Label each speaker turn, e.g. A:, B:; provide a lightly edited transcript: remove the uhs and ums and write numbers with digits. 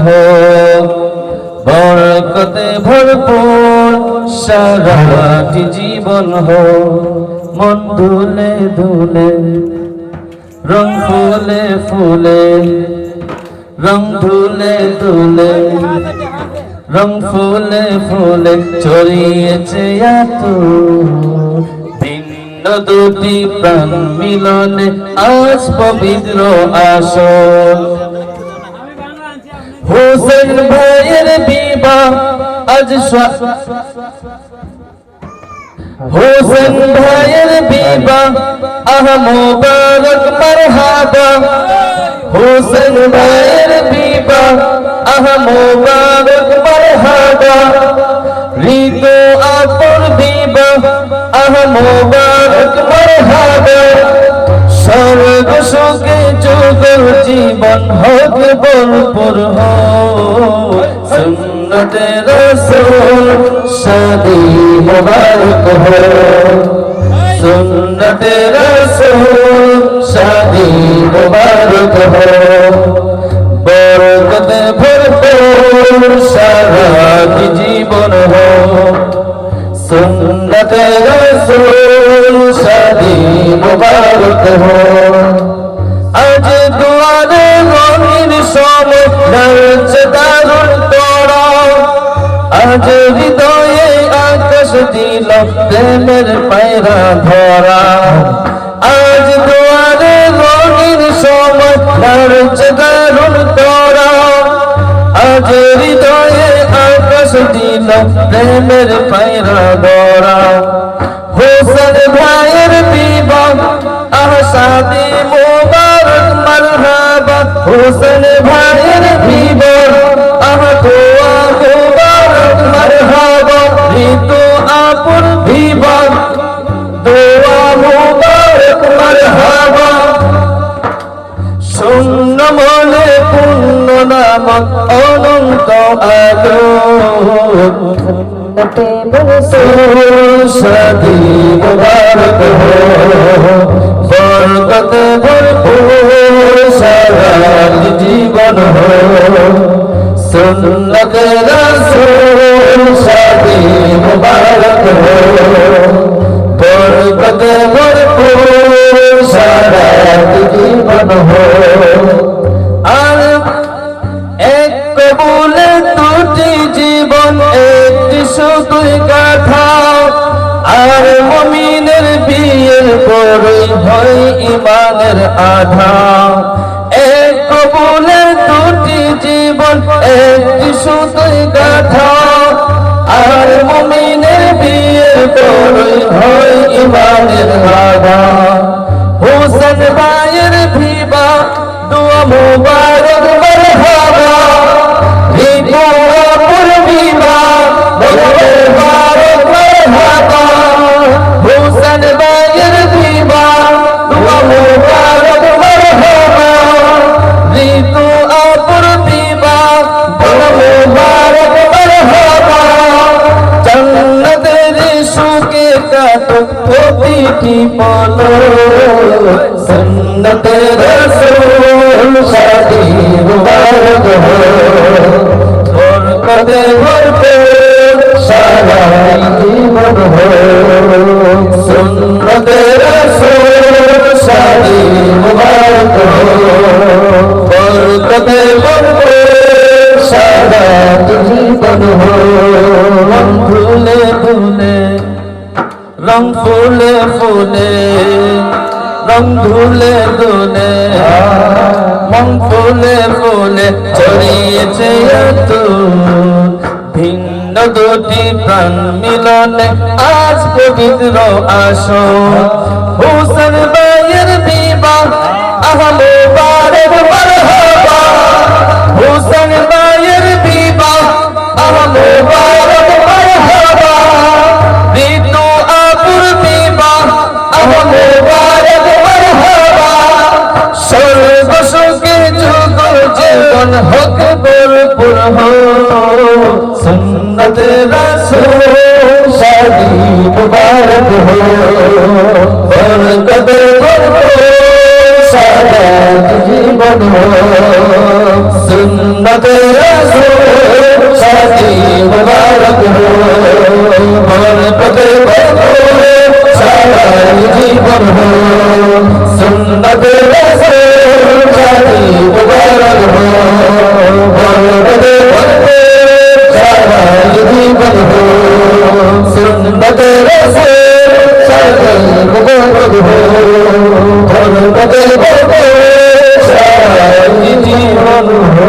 A: हो बरकते भरपूर साराटी जीवन हो मन धुले धुले रंग फुले फुले रंग धुले धुले रंग फुले फुले ছড়িয়েছে এত ভিন্ন দুটি প্রাণ মিলনে আজ পবিত্র আসর হোসেন ভাইয়ের বিবাহ আজ হোসেন ভাইয়ের বিবাহ আহ মুবারক মারহাবা হোসেন ভাইয়ের বিবাহ আহ মুবারক মারহাবা ঋতু আপর বিবাহ আহ মুবারক মারহাবা স্বর্গ সুখে যুগল জীবন হোক ভরপুর हो सुन्नते रसूल शादी मुबारक हो सुन्नते रसूल शादी मुबारक हो बरकते भरपूर साराटी जीवन हो सुन्नते रसूल शादी मुबारक हो आज दुआरे रंगीन समय ढलছে দারুণ তোরা আজ হৃদয়ে আকাশ দিল প্রেমের পায়রা ধরা আজ দুয়ারে রঙিন সময় ঢলছে দারুণ তোরা আজ হৃদয়ে আকাশ দিল প্রেমের পায়রা ধরা হোসেন ভাইয়ের বিবাহ আহ শাদি মুবারক মারহাবা হোসেন ভাইয়ের বিবাহ আহ দোয়া মুবারক মারহাবা ঋতু আপন বিবাহ দোয়া মুবারক মারহাবা শূন্য মনে পূর্ণ নাম অনন্ত আলো शादी मुबारक हो बरकत भरपूर साराटी जीवन हो सुन्नत रसूल शादी मुबारक हो बरकत भरपूर साराटी जीवन हो एक कबूले टूटी जीवन শুধুই গাথা আর মুমিনের বিয়ের পরই হয় ঈমানের আধা এক কবুলে দুটি জীবন একটি শুধুই গাথা আর মুমিনের বিয়ের পরই হয় ঈমানের আধা হোসেন ভাইয়ের বিবাহ দোয়া মুবারক মারহাবা ঋতু আপর বিবাহ मुबारक मरहबा हुसैन भाइयर विवाह दुआ मुबारक मरहबा ऋतु आपन विवाह दुआ मुबारक मरहबा जन्नतेर सुखे काटो প্রতিটি পল সুন্নতে রাসূল শাদি মুবারক हो বরকতে ভরপুর साराटी जीवन हो सुन्नते रसूल शादी मुबारक हो बरकते भरपूर साराटी जीवन हो मन फूले फूले रंग फूले फूले रंग धुले धुले मन फूले फूले ছড়িয়েছে এত ভিন্ন দুটি প্রাণ মিলনে আজ পবিত্র আসর হোসেন ভাইয়ের বিবাহ আহ মুবারক মারহাবা হোসেন ভাইয়ের বিবাহ আহ মুবারক মারহাবা ঋতু আপুর বিবাহ আহ মুবারক মারহাবা স্বর্গ সুখে যুগল জীবন হোক ভরপুর हो सुन्नत रसूल शादी मुबारक हो बरकत भरपूर साराटी जीवन हो सुन्नत সুন্নতে রাসূল শাদি মুবারক হো মহব্বতে রাসূল সারা জীবন হো সুন্নতে রাসূল শাদি মুবারক হো মহব্বতে রাসূল সারা জীবন হো সুন্নতে রাসূল শাদি মুবারক হো মহব্বতে রাসূল সারা জীবন হো।